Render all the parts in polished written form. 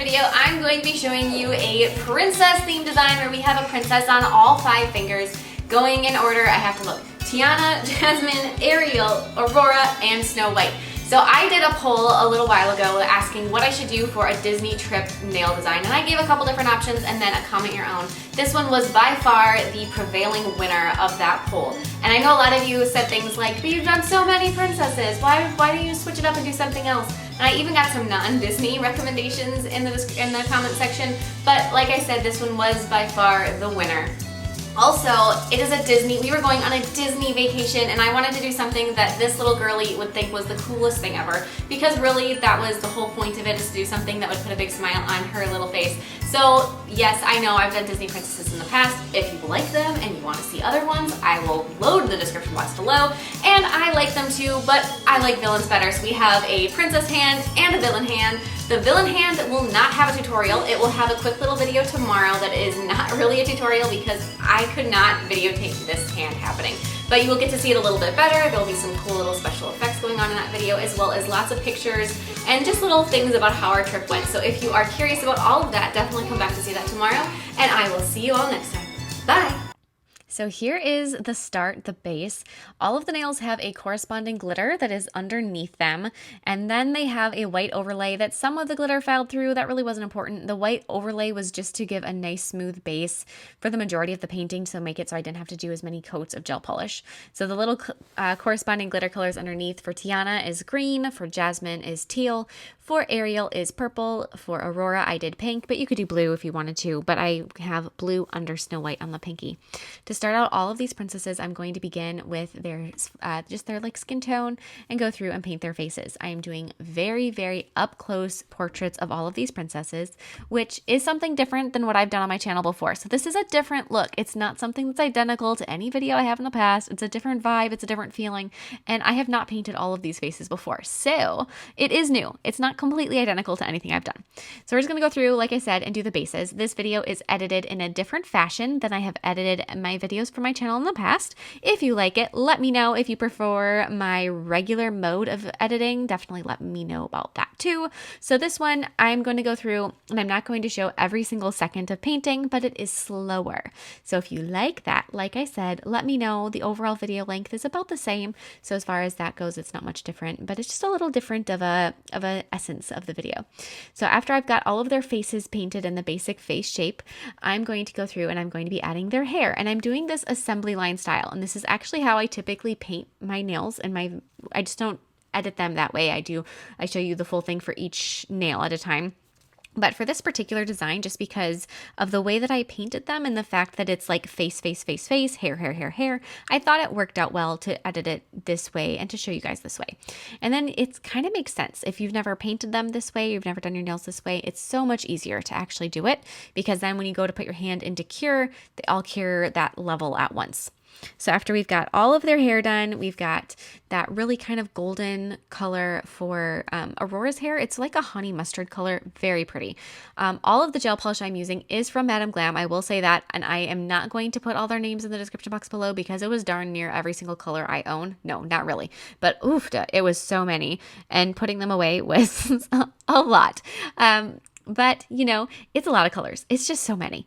video, I'm going to be showing you a princess theme design where we have a princess on all 5 fingers. Going in order, I have to look. Tiana, Jasmine, Ariel, Aurora, and Snow White. So I did a poll a little while ago asking what I should do for a Disney trip nail design, and I gave a couple different options and then a comment your own. This one was by far the prevailing winner of that poll. And I know a lot of you said things like, but you've done so many princesses, why don't you switch it up and do something else? And I even got some non-Disney recommendations in the comment section, but like I said, this one was by far the winner. Also, it is a Disney, we were going on a Disney vacation and I wanted to do something that this little girlie would think was the coolest thing ever, because really that was the whole point of it, is to do something that would put a big smile on her little face. So yes, I know I've done Disney princesses in the past. If you like them and you want to see other ones, I will load the description box below. And I like them too, but I like villains better. So we have a princess hand and a villain hand. The villain hand will not have a tutorial. It will have a quick little video tomorrow that is not really a tutorial because I could not videotape this hand happening. But you will get to see it a little bit better. There will be some cool little special effects going on in that video, as well as lots of pictures and just little things about how our trip went. So if you are curious about all of that, definitely come back to see that tomorrow, and I will see you all next time. Bye! So here is the start, the base. All of the nails have a corresponding glitter that is underneath them, and then they have a white overlay that some of the glitter filed through. That really wasn't important. The white overlay was just to give a nice smooth base for the majority of the painting, to make it so I didn't have to do as many coats of gel polish. So the little corresponding glitter colors underneath for Tiana is green, for Jasmine is teal, for Ariel is purple, for Aurora I did pink, but you could do blue if you wanted to, but I have blue under Snow White on the pinky. To start out all of these princesses, I'm going to begin with their just their like skin tone and go through and paint their faces. I am doing very, very up close portraits of all of these princesses, which is something different than what I've done on my channel before. So this is a different look. It's not something that's identical to any video I have in the past. It's a different vibe. It's a different feeling. And I have not painted all of these faces before. So it is new. It's not completely identical to anything I've done. So we're just going to go through, like I said, and do the bases. This video is edited in a different fashion than I have edited my videos for my channel in the past. If you like it, let me know. If you prefer my regular mode of editing, definitely let me know about that too. So this one, I'm going to go through, and I'm not going to show every single second of painting, but it is slower. So if you like that, like I said, let me know. The overall video length is about the same. So as far as that goes, it's not much different, but it's just a little different of a essence of the video. So after I've got all of their faces painted in the basic face shape, I'm going to go through and I'm going to be adding their hair, and I'm doing this assembly line style, and this is actually how I typically paint my nails, and I just don't edit them that way. I show you the full thing for each nail at a time. But for this particular design, just because of the way that I painted them and the fact that it's like face, face, face, face, hair, hair, hair, hair, I thought it worked out well to edit it this way and to show you guys this way. And then it kind of makes sense. If you've never painted them this way, you've never done your nails this way, it's so much easier to actually do it, because then when you go to put your hand into cure, they all cure that level at once. So after we've got all of their hair done, we've got that really kind of golden color for Aurora's hair. It's like a honey mustard color, very pretty. All of the gel polish I'm using is from Madam Glam, I will say that, and I am not going to put all their names in the description box below because it was darn near every single color I own. No, not really, but oofda, it was so many, and putting them away was a lot. But you know, it's a lot of colors. It's just so many.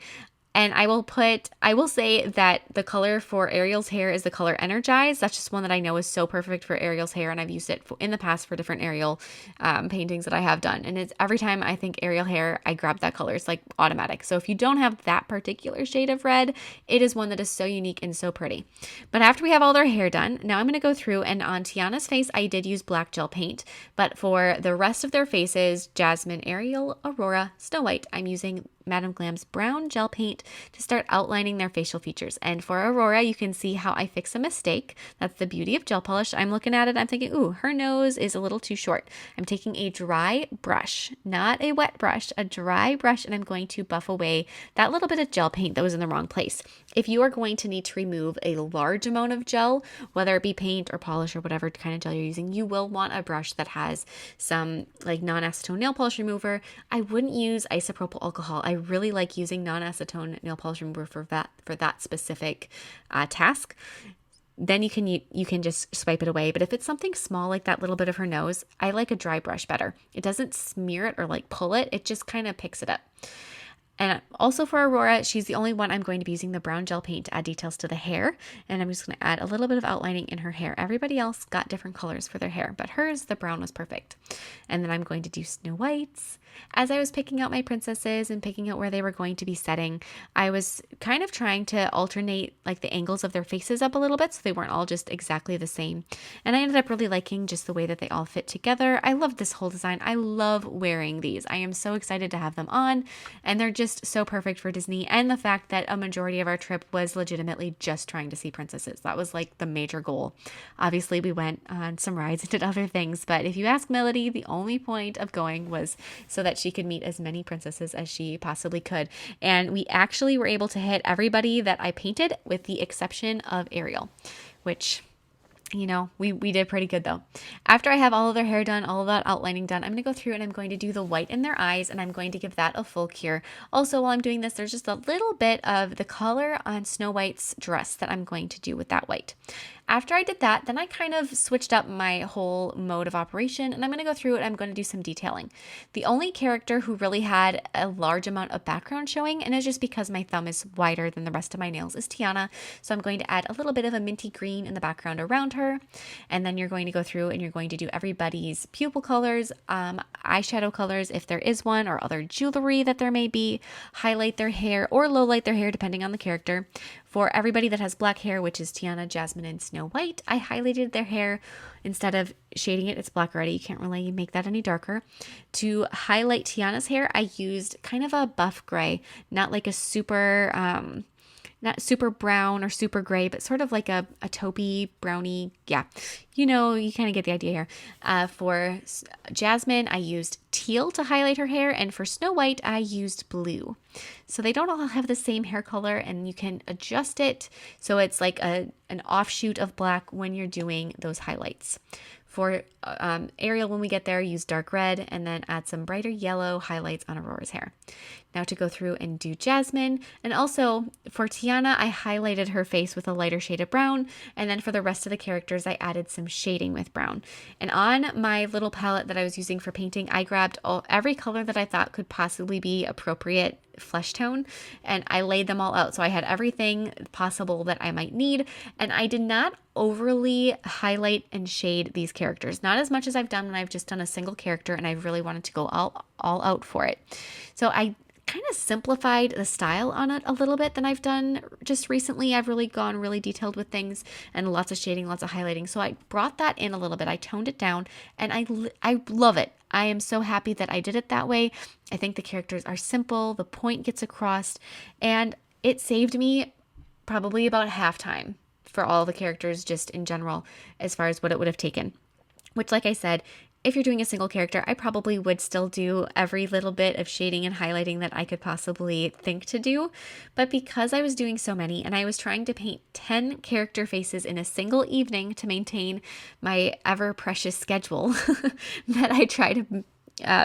And I will say that the color for Ariel's hair is the color Energize. That's just one that I know is so perfect for Ariel's hair, and I've used it in the past for different Ariel paintings that I have done. And it's every time I think Ariel hair, I grab that color. It's like automatic. So if you don't have that particular shade of red, it is one that is so unique and so pretty. But after we have all their hair done, now I'm going to go through, and on Tiana's face, I did use black gel paint. But for the rest of their faces, Jasmine, Ariel, Aurora, Snow White, I'm using Madam Glam's brown gel paint to start outlining their facial features. And for Aurora, you can see how I fix a mistake. That's the beauty of gel polish. I'm looking at it, I'm thinking, ooh, her nose is a little too short. I'm taking a dry brush, not a wet brush, a dry brush, and I'm going to buff away that little bit of gel paint that was in the wrong place. If you are going to need to remove a large amount of gel, whether it be paint or polish or whatever kind of gel you're using, you will want a brush that has some like non-acetone nail polish remover. I wouldn't use isopropyl alcohol. I really like using non-acetone nail polish remover for that specific task. then you can just swipe it away. But if it's something small like that little bit of her nose, I like a dry brush better. It doesn't smear it or like pull it. It just kind of picks it up. And also for Aurora, she's the only one I'm going to be using the brown gel paint to add details to the hair. And I'm just going to add a little bit of outlining in her hair. Everybody else got different colors for their hair, but hers, the brown was perfect. And then I'm going to do Snow White's. As I was picking out my princesses and picking out where they were going to be setting, I was kind of trying to alternate like the angles of their faces up a little bit so they weren't all just exactly the same. And I ended up really liking just the way that they all fit together. I love this whole design. I love wearing these. I am so excited to have them on, and they're just so perfect for Disney. And the fact that a majority of our trip was legitimately just trying to see princesses. That was like the major goal. Obviously, we went on some rides and did other things, but if you ask Melody, the only point of going was so that she could meet as many princesses as she possibly could. And we actually were able to hit everybody that I painted with the exception of Ariel, which, you know, we did pretty good though. After I have all of their hair done, all of that outlining done, I'm going to go through and I'm going to do the white in their eyes, and I'm going to give that a full cure. Also, while I'm doing this, there's just a little bit of the color on Snow White's dress that I'm going to do with that white. After I did that, then I kind of switched up my whole mode of operation, and I'm going to go through it. I'm going to do some detailing. The only character who really had a large amount of background showing, and it's just because my thumb is wider than the rest of my nails, is Tiana. So I'm going to add a little bit of a minty green in the background around her. And then you're going to go through and you're going to do everybody's pupil colors, eyeshadow colors if there is one, or other jewelry that there may be, highlight their hair or low light their hair depending on the character. For everybody that has black hair, which is Tiana, Jasmine, and Snow White, I highlighted their hair. Instead of shading it, it's black already. You can't really make that any darker. To highlight Tiana's hair, I used kind of a buff gray, not like a super, not super brown or super gray, but sort of like a taupey, browny. Yeah, you know, you kind of get the idea here. For Jasmine, I used teal to highlight her hair, and for Snow White, I used blue. So they don't all have the same hair color, and you can adjust it so it's like an offshoot of black when you're doing those highlights. For Ariel, when we get there, use dark red and then add some brighter yellow highlights on Aurora's hair. Now to go through and do Jasmine. And also for Tiana, I highlighted her face with a lighter shade of brown. And then for the rest of the characters, I added some shading with brown. And on my little palette that I was using for painting, I grabbed every color that I thought could possibly be appropriate flesh tone, and I laid them all out. So I had everything possible that I might need, and I did not overly highlight and shade these characters, not as much as I've done when I've just done a single character and I've really wanted to go all out for it. So I kind of simplified the style on it a little bit than I've done just recently. I've really gone really detailed with things and lots of shading, lots of highlighting. So I brought that in a little bit. I toned it down, and I love it. I am so happy that I did it that way. I think the characters are simple, the point gets across, and it saved me probably about half time for all the characters just in general as far as what it would have taken. Which, like I said, if you're doing a single character, I probably would still do every little bit of shading and highlighting that I could possibly think to do. But because I was doing so many and I was trying to paint 10 character faces in a single evening to maintain my ever precious schedule that I try to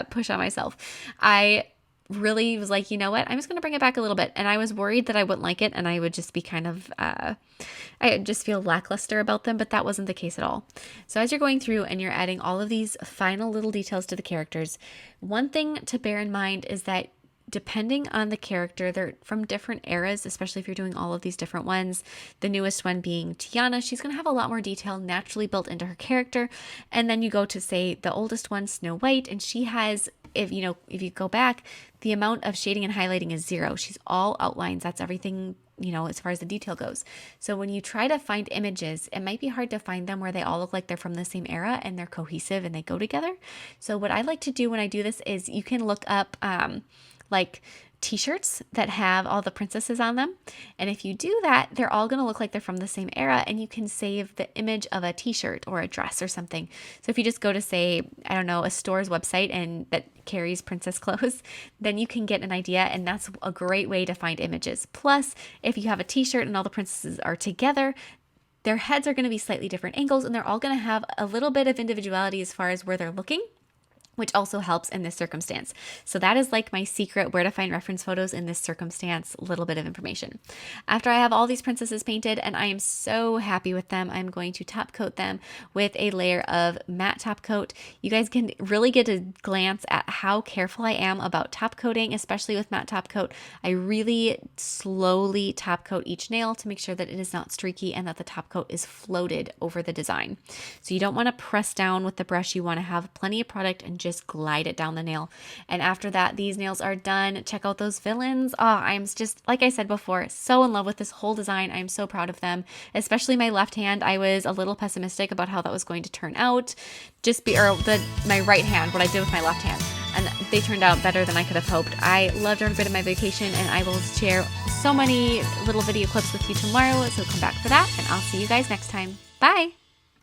push on myself, I really was like, you know what, I'm just going to bring it back a little bit. And I was worried that I wouldn't like it and I would just be kind of, I just feel lackluster about them, but that wasn't the case at all. So as you're going through and you're adding all of these final little details to the characters, one thing to bear in mind is that depending on the character, they're from different eras, especially if you're doing all of these different ones. The newest one being Tiana, she's going to have a lot more detail naturally built into her character. And then you go to, say, the oldest one, Snow White, and she has, if you go back, the amount of shading and highlighting is 0. She's all outlines. That's everything, as far as the detail goes. So when you try to find images, it might be hard to find them where they all look like they're from the same era and they're cohesive and they go together. So what I like to do when I do this is you can look up like t-shirts that have all the princesses on them. And if you do that, they're all going to look like they're from the same era, and you can save the image of a t-shirt or a dress or something. So if you just go to, say, I don't know, a store's website and that carries princess clothes, then you can get an idea, and that's a great way to find images. Plus, if you have a t-shirt and all the princesses are together, their heads are going to be slightly different angles, and they're all going to have a little bit of individuality as far as where they're looking. which also helps in this circumstance. So that is like my secret where to find reference photos in this circumstance, little bit of information. After I have all these princesses painted and I am so happy with them, I'm going to top coat them with a layer of matte top coat. You guys can really get a glance at how careful I am about top coating, especially with matte top coat. I really slowly top coat each nail to make sure that it is not streaky and that the top coat is floated over the design. So you don't want to press down with the brush. You want to have plenty of product and just glide it down the nail. And after that, these nails are done. Check out those villains. Oh, I'm just, like I said before, so in love with this whole design. I'm so proud of them, especially my left hand. I was a little pessimistic about how that was going to turn out. My right hand, what I did with my left hand. And they turned out better than I could have hoped. I loved every bit of my vacation, and I will share so many little video clips with you tomorrow, so come back for that, and I'll see you guys next time. Bye!